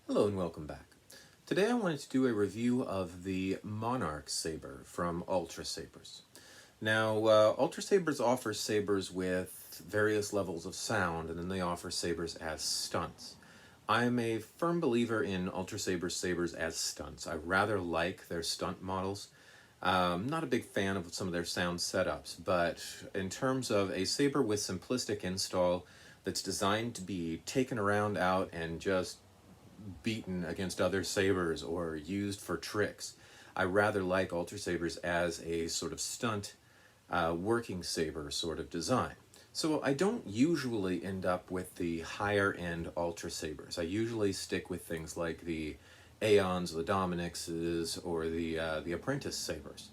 Hello and welcome back. Today I wanted to do a review of the Monarch Saber from Ultrasabers. Now, Ultrasabers offers sabers with various levels of sound, and then they offer sabers as stunts. I'm a firm believer in Ultrasabers sabers as stunts. I rather like their stunt models. Not a big fan of some of their sound setups, but in terms of a saber with simplistic install that's designed to be taken around out and just beaten against other sabers or used for tricks. I rather like Ultra Sabers as a sort of stunt working saber sort of design. So I don't usually end up with the higher end Ultra Sabers. I usually stick with things like the Aeons, the Dominixes, or the Apprentice Sabers.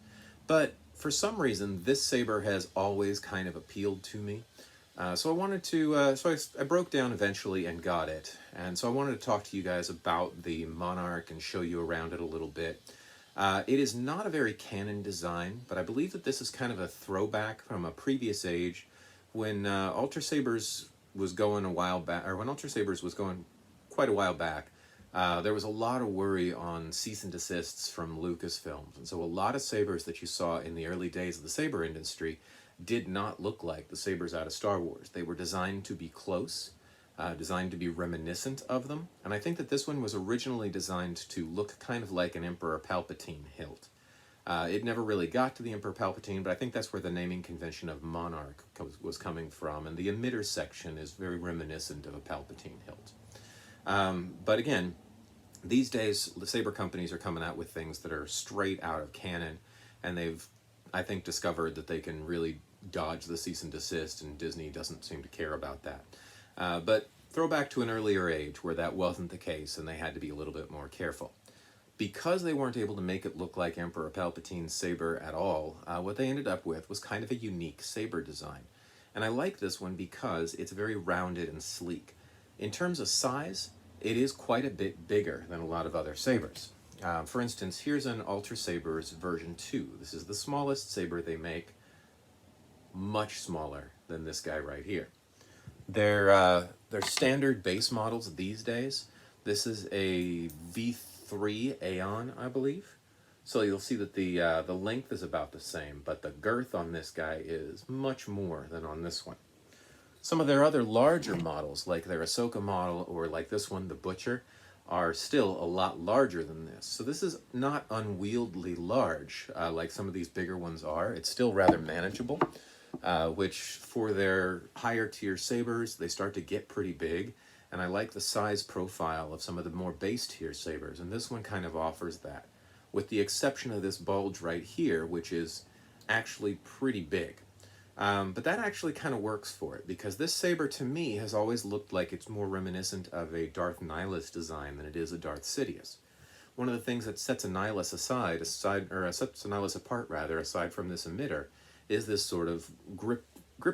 But for some reason, this saber has always kind of appealed to me. So I wanted to, I broke down eventually and got it. And so I wanted to talk to you guys about the Monarch and show you around it a little bit. It is not a very canon design, but I believe that this is kind of a throwback from a previous age when Ultra Sabers was going a while back, or when Ultra Sabers was going quite a while back. There was a lot of worry on cease and desists from Lucasfilms, and so a lot of sabers that you saw in the early days of the saber industry did not look like the sabers out of Star Wars. They were designed to be close, designed to be reminiscent of them, and I think that this one was originally designed to look kind of like an Emperor Palpatine hilt. It never really got to the Emperor Palpatine, but I think that's where the naming convention of Monarch was coming from, and the emitter section is very reminiscent of a Palpatine hilt. But again, these days, the saber companies are coming out with things that are straight out of canon, and they've, I think, discovered that they can really dodge the cease and desist, and Disney doesn't seem to care about that. But throw back to an earlier age where that wasn't the case, and they had to be a little bit more careful. Because they weren't able to make it look like Emperor Palpatine's saber at all, what they ended up with was kind of a unique saber design. And I like this one because it's very rounded and sleek. In terms of size, it is quite a bit bigger than a lot of other sabers. For instance, here's an Ultra Sabers version 2. This is the smallest saber they make, much smaller than this guy right here. They're standard base models these days. This is a V3 Aeon, I believe. So you'll see that the length is about the same, but the girth on this guy is much more than on this one. Some of their other larger models, like their Ahsoka model or like this one, the Butcher, are still a lot larger than this. So this is not unwieldy large like some of these bigger ones are. It's still rather manageable, which for their higher tier sabers, they start to get pretty big. And I like the size profile of some of the more base tier sabers, and this one kind of offers that, with the exception of this bulge right here, which is actually pretty big. But that actually kind of works for it, because this saber to me has always looked like it's more reminiscent of a Darth Nihilus design than it is a Darth Sidious. One of the things that sets a Nihilus sets a Nihilus apart rather, aside from this emitter, is this sort of grip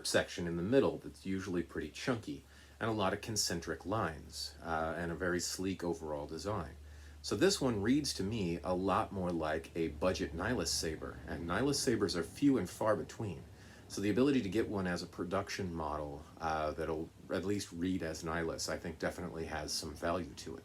section in the middle that's usually pretty chunky, and a lot of concentric lines, and a very sleek overall design. So this one reads to me a lot more like a budget Nihilus saber, and Nihilus sabers are few and far between. So the ability to get one as a production model that'll at least read as Nihilus, I think definitely has some value to it.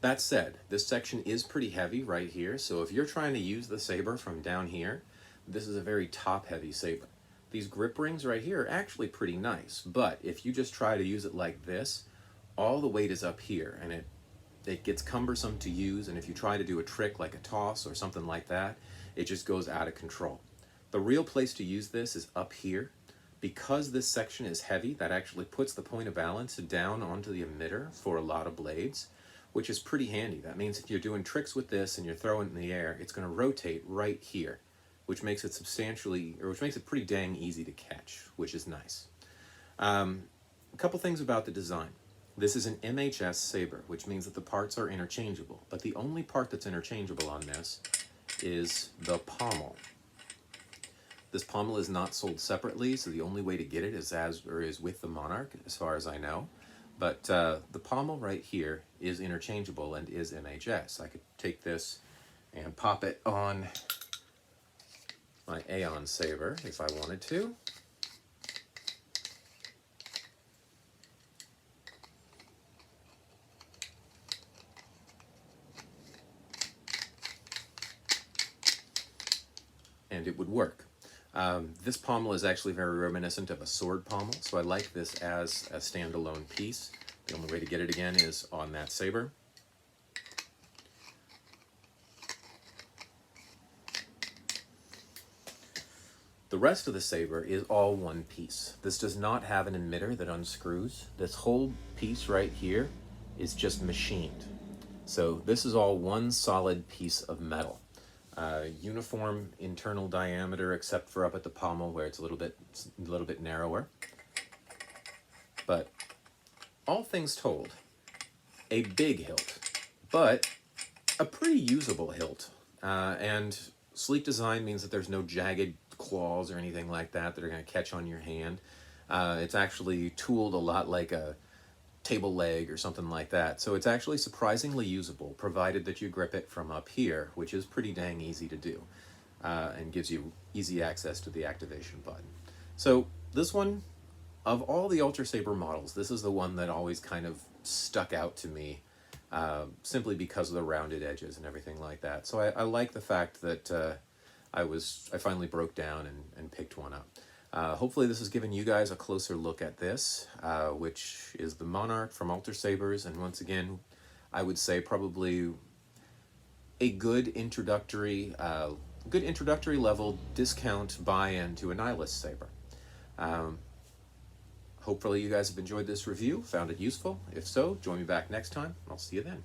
That said, this section is pretty heavy right here, so if you're trying to use the saber from down here, this is a very top-heavy saber. These grip rings right here are actually pretty nice, but if you just try to use it like this, all the weight is up here, and it gets cumbersome to use, and if you try to do a trick like a toss or something like that, it just goes out of control. The real place to use this is up here. Because this section is heavy, that actually puts the point of balance down onto the emitter for a lot of blades, which is pretty handy. That means if you're doing tricks with this and you're throwing it in the air, it's going to rotate right here, which makes it pretty dang easy to catch, which is nice. A couple things about the design. This is an MHS saber, which means that the parts are interchangeable, but the only part that's interchangeable on this is the pommel. This pommel is not sold separately, so the only way to get it is with the Monarch, as far as I know. But the pommel right here is interchangeable and is MHS. I could take this and pop it on my Aeon saber if I wanted to. and it would work. This pommel is actually very reminiscent of a sword pommel, so I like this as a standalone piece. The only way to get it again is on that saber. The rest of the saber is all one piece. This does not have an emitter that unscrews. This whole piece right here is just machined. So this is all one solid piece of metal. Uniform internal diameter except for up at the pommel where it's a little bit narrower. But all things told, a big hilt, but a pretty usable hilt. And sleek design means that there's no jagged claws or anything like that that are going to catch on your hand. It's actually tooled a lot like a table leg or something like that. So it's actually surprisingly usable, provided that you grip it from up here, which is pretty dang easy to do, and gives you easy access to the activation button. So this one, of all the Ultrasaber models, this is the one that always kind of stuck out to me, simply because of the rounded edges and everything like that. So I like the fact that I finally broke down and picked one up. Hopefully this has given you guys a closer look at this, which is the Monarch from Ultrasabers, and once again, I would say probably a good introductory level discount buy-in to a Nihilist Saber. Hopefully you guys have enjoyed this review, found it useful. If so, join me back next time. I'll see you then.